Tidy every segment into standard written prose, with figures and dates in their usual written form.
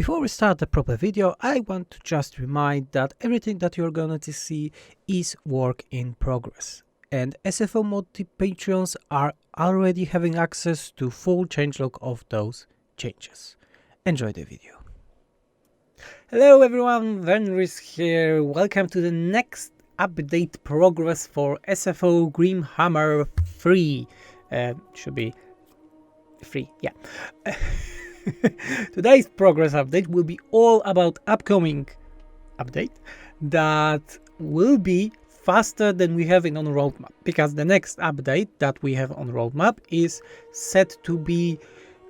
Before we start the proper video, I want to just remind that everything that you're going to see is work in progress. And SFO multi Patreons are already having access to full changelog of those changes. Enjoy the video. Hello everyone, Venris here. Welcome to the next update progress for SFO Grimhammer 3. Should be free, yeah. Today's progress update will be all about upcoming update that will be faster than we have in on roadmap, because the next update that we have on roadmap is set to be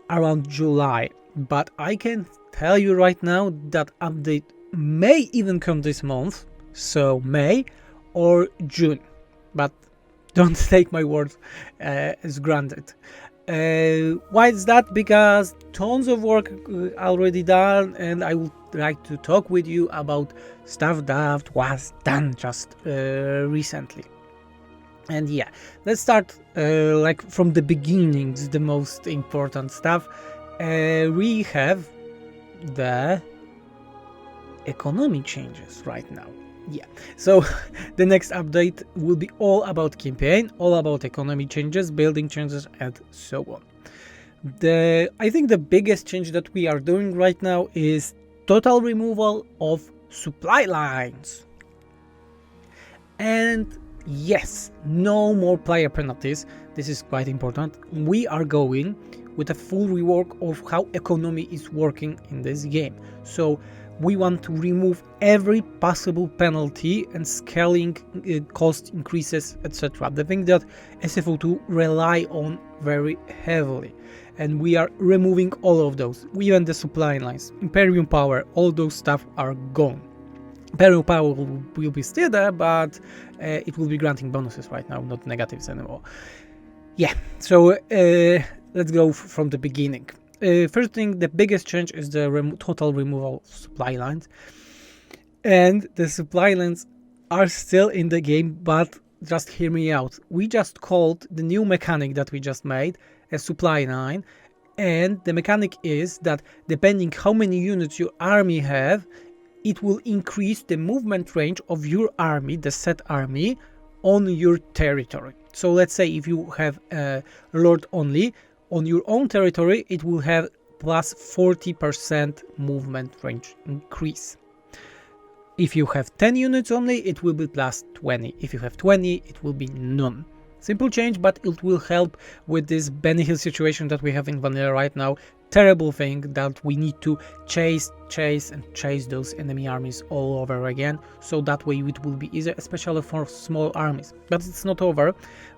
around July, but I can tell you right now that update may even come this month, so May or June, but don't take my words as granted. Why is that? Because tons of work already done, and I would like to talk with you about stuff that was done just recently. And yeah, let's start like from the beginnings, the most important stuff. We have the economy changes right now. Yeah, so the next update will be all about campaign, all about economy changes, building changes, and so on. I think the biggest change that we are doing right now is total removal of supply lines. And yes, no more player penalties. This is quite important. We are going with a full rework of how economy is working in this game. So we want to remove every possible penalty and scaling cost increases, etc. The thing that SFO2 rely on very heavily, and we are removing all of those. Even the supply lines, Imperium power, all those stuff are gone. Imperium power will be still there, but it will be granting bonuses right now, not negatives anymore. Yeah, so let's go from the beginning. First thing, the biggest change is the total removal of supply lines, and the supply lines are still in the game, but just hear me out. We just called the new mechanic that we just made a supply line, and the mechanic is that depending how many units your army have, it will increase the movement range of your army, the set army, on your territory. So let's say if you have a lord only, on your own territory, it will have plus 40% movement range increase. If you have 10 units only, it will be plus 20. If you have 20, it will be none. Simple change, but it will help with this Benny Hill situation that we have in vanilla right now. Terrible thing that we need to chase those enemy armies all over again, so that way it will be easier, especially for small armies. But it's not over,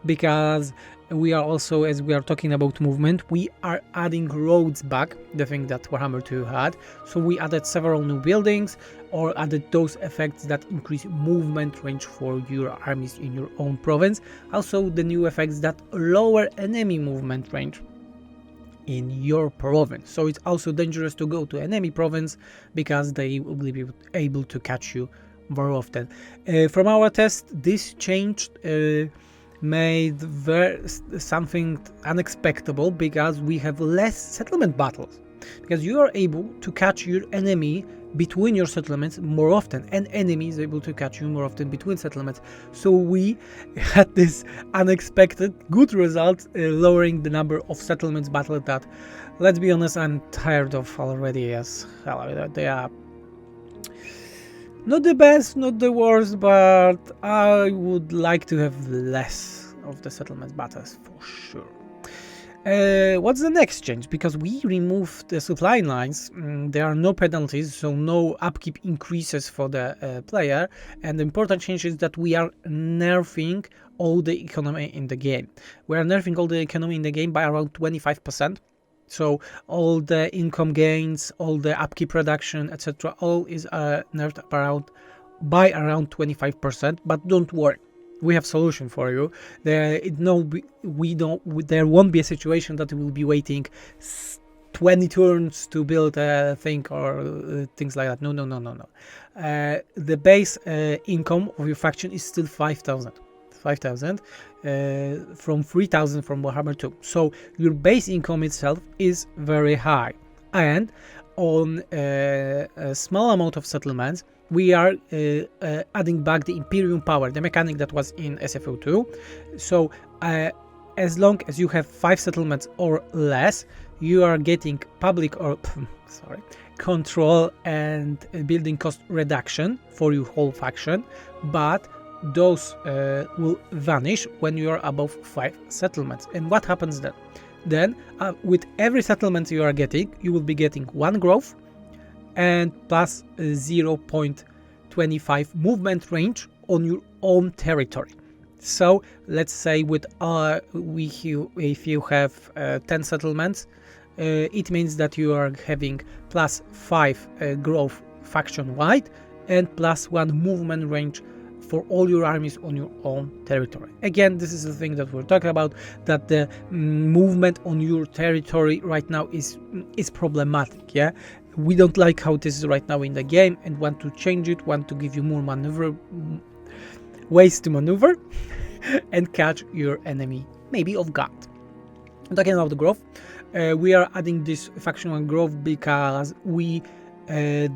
because we are also, as we are talking about movement, we are adding roads back, the thing that Warhammer 2 had. So we added several new buildings, or added those effects that increase movement range for your armies in your own province. Also the new effects that lower enemy movement range in your province. So it's also dangerous to go to enemy province, because they will be able to catch you very often. From our test, this changed made something unexpected, because we have less settlement battles, because you are able to catch your enemy between your settlements more often, and enemy is able to catch you more often between settlements. So we had this unexpected good result, lowering the number of settlements battle that, let's be honest, I'm tired of already, as hell. They are not the best, not the worst, but I would like to have less of the settlement battles for sure. What's the next change? Because we removed the supply lines, there are no penalties, so no upkeep increases for the player. And the important change is that we are nerfing all the economy in the game. We are nerfing all the economy in the game by around 25%. So all the income gains, all the upkeep reduction, etc., all is nerfed by around 25%. But don't worry, we have solution for you. There won't be a situation that we will be waiting 20 turns to build a thing or things like that. No. The base income of your faction is still 5,000 from 3,000 from Warhammer 2. So your base income itself is very high, and on a small amount of settlements, we are adding back the Imperium power, the mechanic that was in SFO 2. So as long as you have 5 settlements or less, you are getting public or control and building cost reduction for your whole faction, but those will vanish when you are above 5 settlements. And what happens then? Then with every settlement you are getting, you will be getting 1 growth and plus 0.25 movement range on your own territory. So let's say with if you have 10 settlements, it means that you are having plus 5 growth faction wide and plus 1 movement range for all your armies on your own territory. Again, this is the thing that we're talking about, that the movement on your territory right now is problematic. Yeah, we don't like how this is right now in the game and want to change it, want to give you more ways to maneuver and catch your enemy maybe off guard. Talking about the growth, we are adding this factional growth because we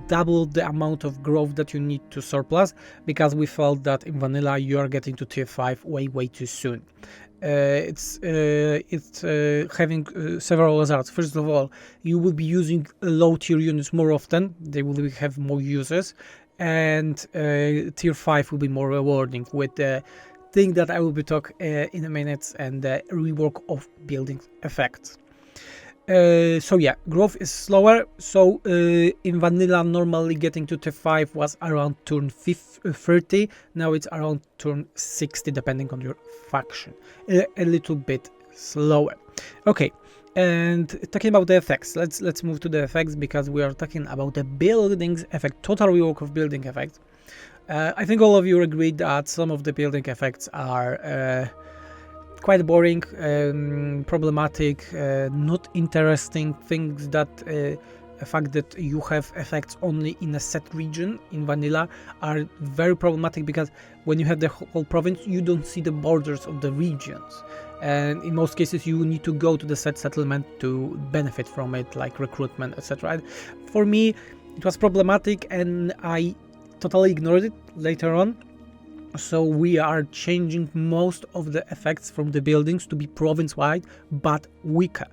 doubled the amount of growth that you need to surplus, because we felt that in vanilla you are getting to tier 5 way too soon. It's having several results. First of all, you will be using low tier units more often, they will have more users, and tier 5 will be more rewarding with the thing that I will be talking in a minute, and the rework of building effects. So yeah, growth is slower. So in vanilla, normally getting to tier 5 was around turn 30. Now it's around turn 60, depending on your faction. A little bit slower. Okay, and talking about the effects, let's move to the effects, because we are talking about the buildings effect, total rework of building effects. I think all of you agree that some of the building effects are quite boring, problematic, not interesting things. That the fact that you have effects only in a set region in vanilla are very problematic, because when you have the whole province, you don't see the borders of the regions, and in most cases you need to go to the set settlement to benefit from it, like recruitment, etc. For me, it was problematic, and I totally ignored it later on. So we are changing most of the effects from the buildings to be province-wide, but weaker.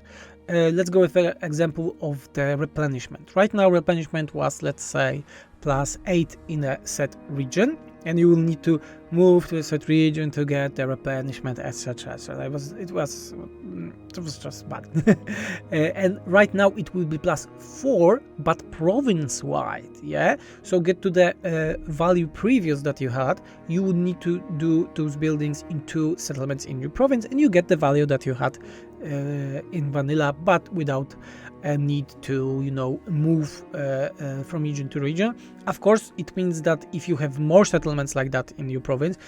Let's go with an example of the replenishment. Right now, replenishment was, let's say, plus 8 in a set region, and you will need to move to a set region to get the replenishment, etc. So it was just bad. And right now it will be plus 4, but province-wide. Yeah. So get to the value previous that you had. You would need to do those buildings in 2 settlements in your province, and you get the value that you had in vanilla, but without a need to, move from region to region. Of course, it means that if you have more settlements like that in your province,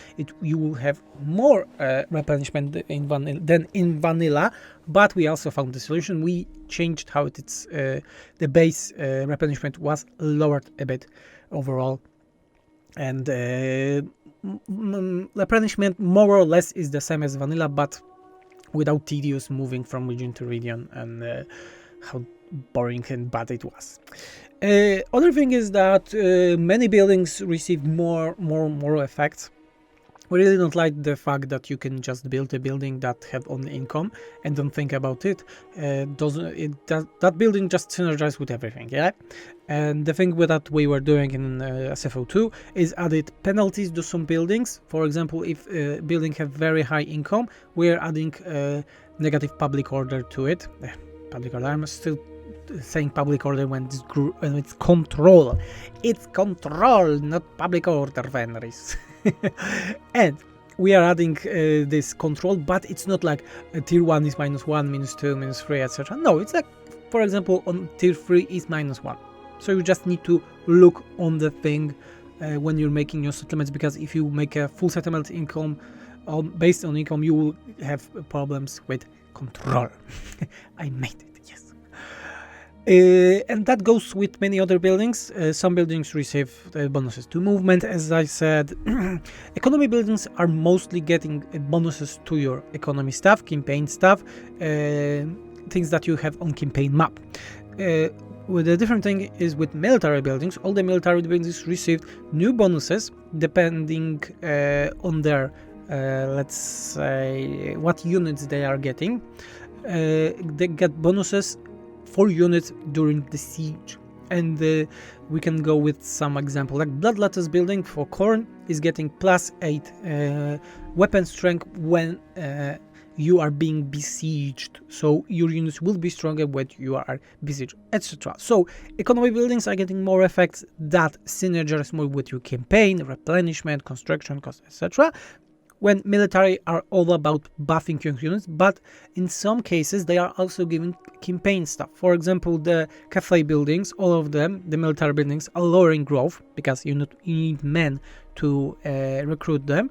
you will have more replenishment than in vanilla. But we also found the solution. We changed how it's the base replenishment was lowered a bit overall, and replenishment more or less is the same as vanilla, but without tedious moving from region to region, and how boring and bad it was. Other thing is that many buildings received more effects. We really don't like the fact that you can just build a building that have only income and don't think about it. That building just synergizes with everything, yeah. And the thing with that we were doing in SFO 2 is added penalties to some buildings. For example, if a building have very high income, we're adding negative public order to it. Public order. I'm still saying public order when it's control. It's control, not public order, Fenris. And we are adding this control, but it's not like tier 1 is -1, -2, -3, etc. No, it's like, for example, on tier 3 is -1. So you just need to look on the thing when you're making your settlements, because if you make a full settlement income based on income, you will have problems with control. I made it. And that goes with many other buildings. Some buildings receive bonuses to movement, as I said. Economy buildings are mostly getting bonuses to your economy stuff, campaign stuff, things that you have on campaign map. with the different thing is with military buildings, all the military buildings received new bonuses depending on their, let's say, what units they are getting. They get bonuses for units during the siege. And we can go with some example, like Bloodletter's building for Khorne is getting +8 weapon strength when you are being besieged, so your units will be stronger when you are besieged, etc. So economy buildings are getting more effects that synergize more with your campaign, replenishment, construction costs, etc. When military are all about buffing your units, but in some cases they are also giving campaign stuff. For example, the cafe buildings, all of them, the military buildings, are lowering growth because you need men to recruit them,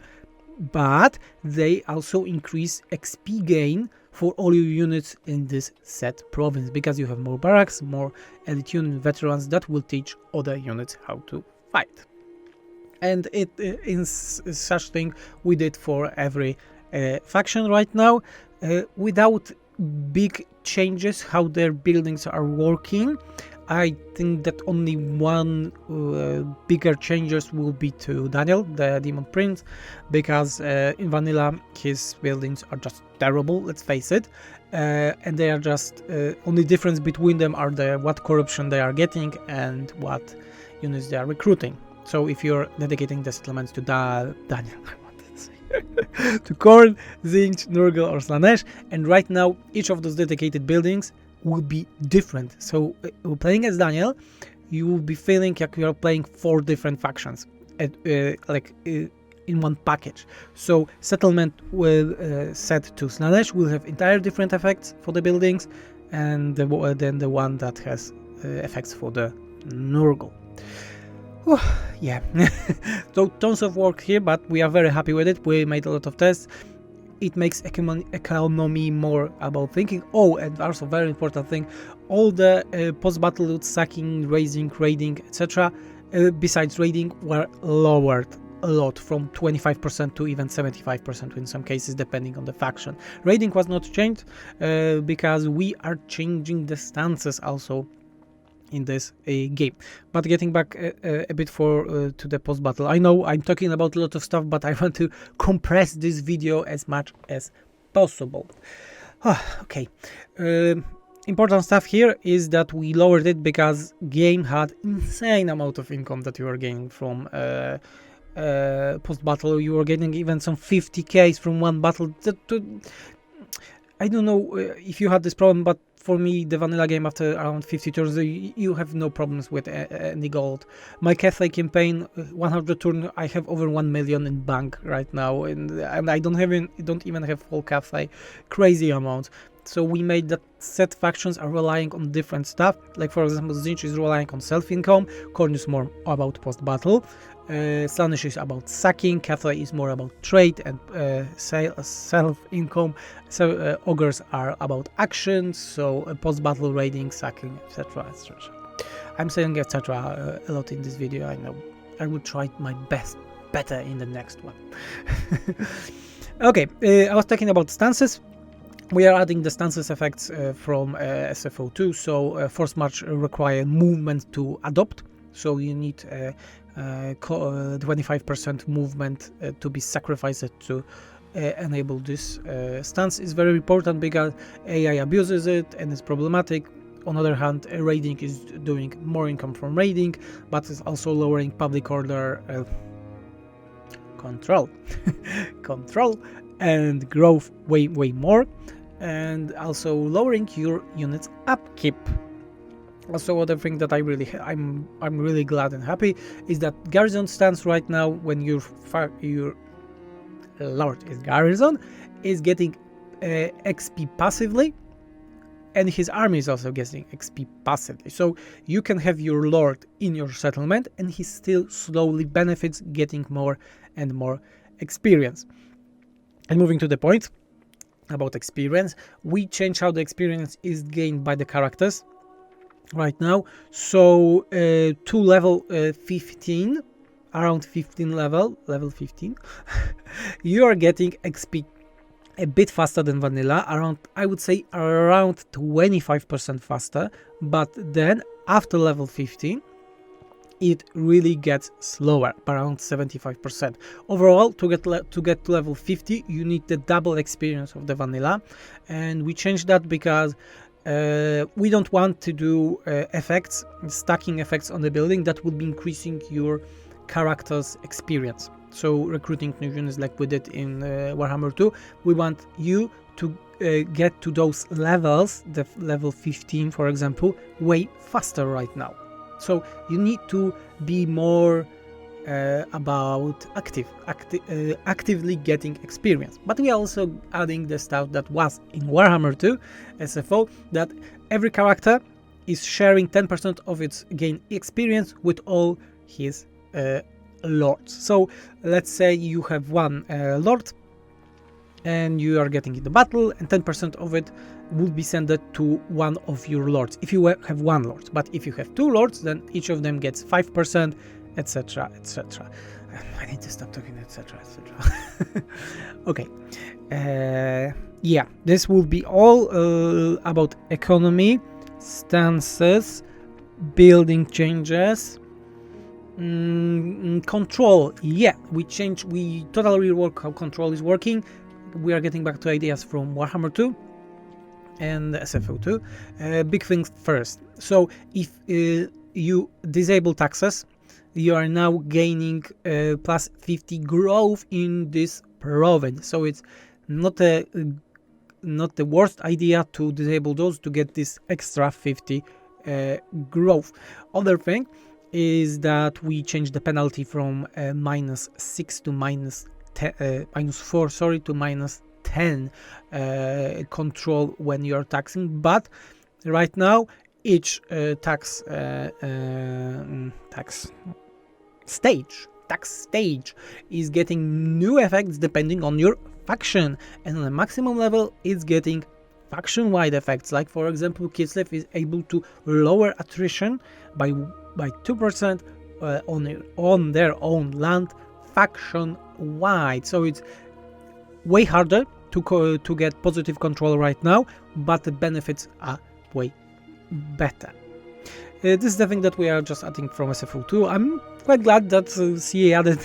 but they also increase XP gain for all your units in this set province because you have more barracks, more elite unit veterans that will teach other units how to fight. And it is such thing we did for every faction right now, without big changes how their buildings are working. I think that only one bigger changes will be to Daniel, the Demon Prince, because in vanilla his buildings are just terrible, let's face it, and they are just only difference between them are what corruption they are getting and what units they are recruiting. So if you're dedicating the settlements to Daniel, to Khorne, Tzeentch, Nurgle or Slaanesh, and right now each of those dedicated buildings will be different. So playing as Daniel, you will be feeling like you are playing 4 different factions in one package. So settlement will set to Slaanesh will have entire different effects for the buildings, and then the one that has effects for the Nurgle. Yeah. So tons of work here, but we are very happy with it. We made a lot of tests. It makes economy more about thinking. Oh, and also very important thing, all the post-battle loot, sacking, raising, raiding, etc. Besides raiding were lowered a lot, from 25% to even 75% in some cases, depending on the faction. Raiding was not changed because we are changing the stances also in this game. But getting back a bit to the post-battle, I know I'm talking about a lot of stuff, but I want to compress this video as much as possible. Okay, important stuff here is that we lowered it because game had insane amount of income that you were gaining from post-battle. You were getting even some 50k from one battle. I don't know if you had this problem, but for me, the vanilla game after around 50 turns, you have no problems with any gold. My Catholic campaign, 100 turn, I have over 1 million in bank right now, and I don't even have full Catholic, crazy amounts. So we made that set factions are relying on different stuff. Like for example, Tzeentch is relying on self-income, Khorne is more about post-battle, Slaanesh is about sacking, Catholic is more about trade and self-income, so ogres are about actions, so post-battle raiding, sacking, etc. etc. I'm saying etc. A lot in this video, I know. I will try my better in the next one. Okay, I was talking about stances. We are adding the stances effects from SFO 2, so force march require movement to adopt, so you need 25% movement to be sacrificed to enable this stance. Is very important because AI abuses it and it's problematic. On the other hand, raiding is doing more income from raiding, but it's also lowering public order control and growth way more, and also lowering your unit's upkeep. Also, other thing that I'm really glad and happy is that Garrison stance right now, when your Lord is Garrison, is getting XP passively, and his army is also getting XP passively. So you can have your Lord in your settlement and he still slowly benefits, getting more and more experience. And moving to the point about experience, we change how the experience is gained by the characters right now. So to level 15, around 15 level 15, you are getting XP a bit faster than vanilla, around, I would say around 25% faster, but then after level 15 it really gets slower, around 75%. Overall, to get to level 50, you need the double experience of the vanilla, and we changed that because we don't want to do effects, stacking effects on the building that would be increasing your character's experience. So recruiting new units like we did in Warhammer 2, we want you to get to those levels, the level 15 for example, way faster right now. So you need to be more about actively getting experience. But we are also adding the stuff that was in Warhammer 2 SFO, that every character is sharing 10% of its gain experience with all his lords. So let's say you have one lord and you are getting in the battle, and 10% of it would be sent to one of your lords if you have one lord. But if you have two lords, then each of them gets 5%, etc, etc. I need to stop talking etc, etc. Okay, yeah, this will be all about economy, stances, building changes, control. Yeah, we totally rework how control is working. We are getting back to ideas from Warhammer 2 and SFO 2. Big things first. So if you disable taxes, you are now gaining plus 50 growth in this province. So it's not the worst idea to disable those to get this extra 50 growth. Other thing is that we changed the penalty from -6 to -4, sorry, to -10 control when you're taxing. But right now each tax stage is getting new effects depending on your faction, and on the maximum level it's getting faction-wide effects. Like for example, Kislev is able to lower attrition by 2% on their own land faction-wide. So it's way harder to get positive control right now, but the benefits are way better. This is the thing that we are just adding from SFO 2. I'm quite glad that CA added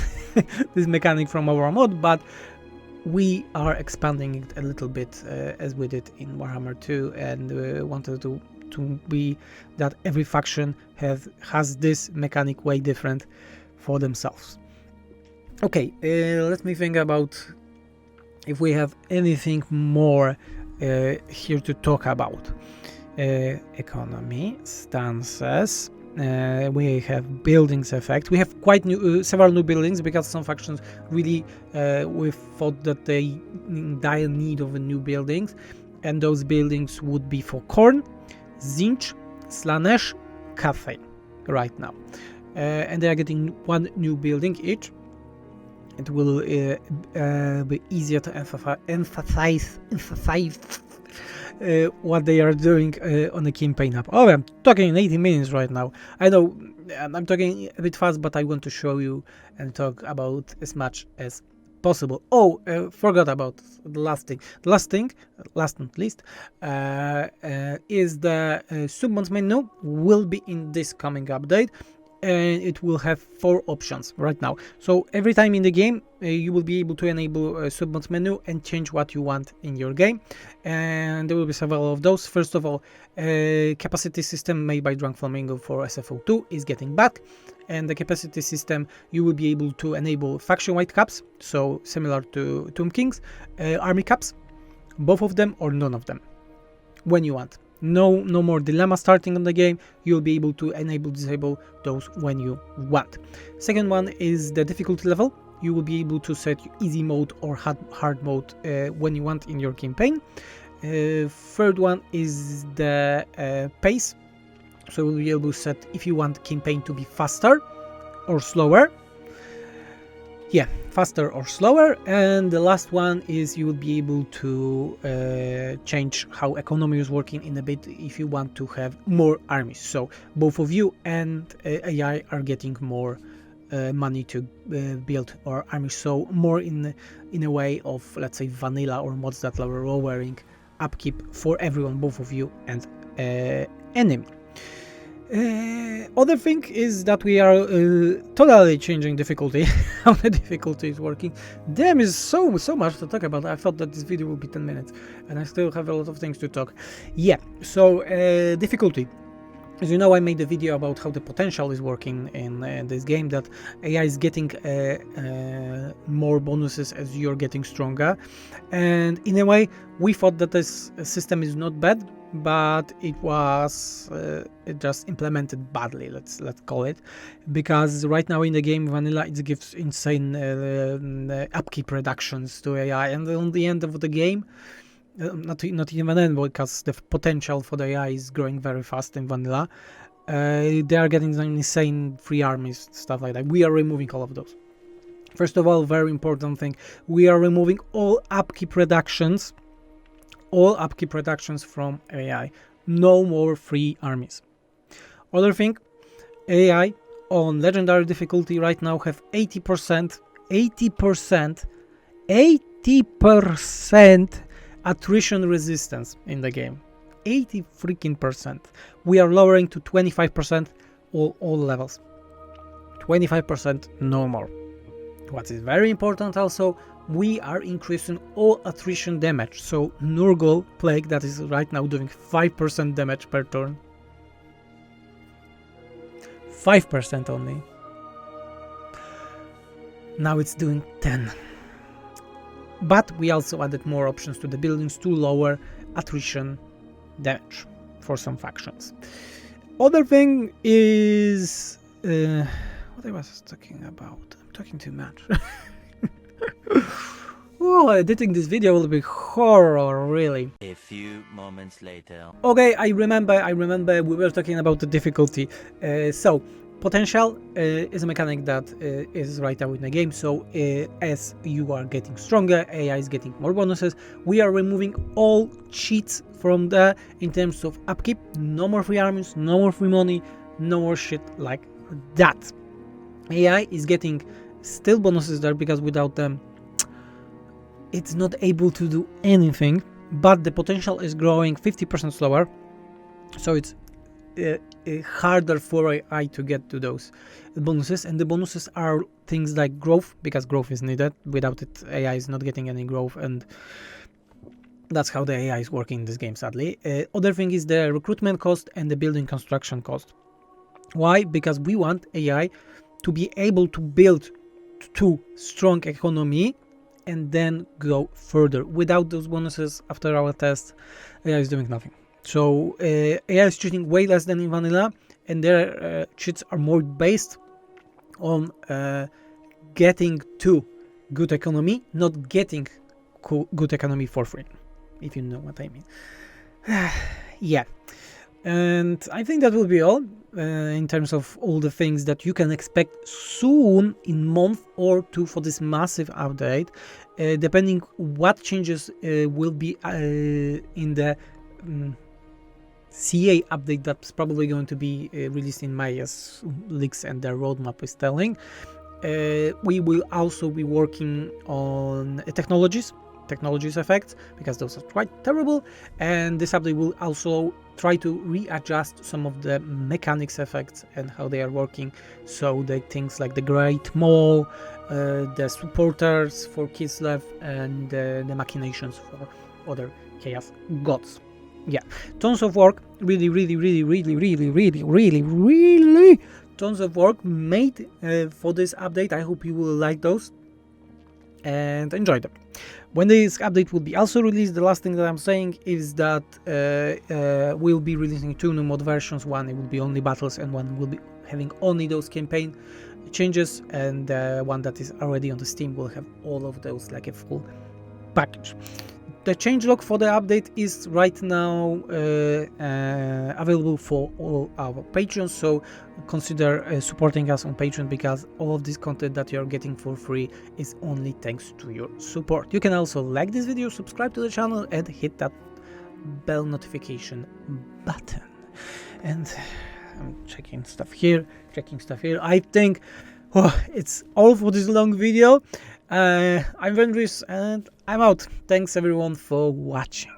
this mechanic from our mod, but we are expanding it a little bit as we did in Warhammer 2, and wanted to be that every faction has this mechanic way different for themselves. Okay, let me think about if we have anything more here to talk about. Economy, stances, we have buildings effect. We have quite several new buildings because some factions really we thought that they dire need of a new buildings, and those buildings would be for Korn, Zinch, Slanesh, Cafe right now, and they are getting one new building each. It will be easier to emphasize what they are doing on the campaign app. Oh, I'm talking in 80 minutes right now. I know I'm talking a bit fast, but I want to show you and talk about as much as possible. Oh, forgot about the last thing. Last not least, is the submons menu will be in this coming update, and it will have 4 options right now. So every time in the game you will be able to enable a submons menu and change what you want in your game, and there will be several of those. First of all, capacity system made by Drunk Flamingo for SFO 2 is getting back, and the capacity system you will be able to enable faction-wide caps, so similar to Tomb Kings, army caps, both of them or none of them when you want. No more dilemma starting on the game. You'll be able to disable those when you want. Second one is the difficulty level. You will be able to set easy mode or hard mode when you want in your campaign. Third one is the pace. So we'll be able to set if you want campaign to be faster or slower. Yeah, faster or slower. And the last one is you will be able to change how economy is working in a bit if you want to have more armies. So both of you and AI are getting more money to build our army. So more in a way of, let's say, vanilla or mods that are lowering upkeep for everyone, both of you and enemy. Other thing is that we are totally changing difficulty. How the difficulty is working. Damn, is so much to talk about. I thought that this video would be 10 minutes and I still have a lot of things to talk. Yeah, so difficulty. As you know, I made a video about how the potential is working in this game, that AI is getting more bonuses as you're getting stronger, and in a way we thought that this system is not bad, but it was just implemented badly, let's call it, because right now in the game vanilla it gives insane upkeep reductions to AI, and on the end of the game, not even then, because the potential for the AI is growing very fast in vanilla, they are getting some insane free armies, stuff like that. We are removing all of those. First of all, very important thing, we are removing all upkeep reductions from AI. No more free armies. Other thing, AI on legendary difficulty right now have 80% attrition resistance in the game. 80%. We are lowering to 25% all levels. 25%, no more. What is very important also, we are increasing all attrition damage. So Nurgle Plague, that is right now doing 5% damage per turn. 5% only. Now it's doing 10. But we also added more options to the buildings to lower attrition damage for some factions. Other thing is what I was talking about. I'm talking too much. Oh, editing this video will be horror, really. A few moments later. Okay, I remember we were talking about the difficulty. So potential is a mechanic that is right now in the game. So as you are getting stronger, AI is getting more bonuses. We are removing all cheats from there in terms of upkeep. No more free armies, no more free money, no more shit like that. AI is getting still bonuses there, because without them it's not able to do anything, but the potential is growing 50% slower, so it's harder for AI to get to those bonuses. And the bonuses are things like growth, because growth is needed. Without it, AI is not getting any growth, and that's how the AI is working in this game, sadly. Other thing is the recruitment cost and the building construction cost. Why? Because we want AI to be able to build to strong economy and then go further. Without those bonuses, after our test, AI is doing nothing. So AI is cheating way less than in vanilla, and their cheats are more based on getting to good economy, not getting good economy for free, if you know what I mean. Yeah, and I think that will be all in terms of all the things that you can expect soon, in month or two, for this massive update, depending what changes will be in the CA update that's probably going to be released in May, as leaks and their roadmap is telling. We will also be working on technologies effects, because those are quite terrible, and this update will also try to readjust some of the mechanics effects and how they are working, so the things like the Great Maul, the supporters for Kislev, and the machinations for other Chaos Gods. Yeah, tons of work, really tons of work made for this update. I hope you will like those and enjoy them. When this update will be also released, the last thing that I'm saying is that we'll be releasing two new mod versions. One, it will be only battles, and one will be having only those campaign changes, and one that is already on the Steam will have all of those like a full package. The changelog for the update is right now available for all our patrons, so consider supporting us on Patreon, because all of this content that you're getting for free is only thanks to your support. You can also like this video, subscribe to the channel, and hit that bell notification button. And I'm checking stuff here. I think Oh, it's all for this long video. I'm Vendris and I'm out. Thanks everyone for watching.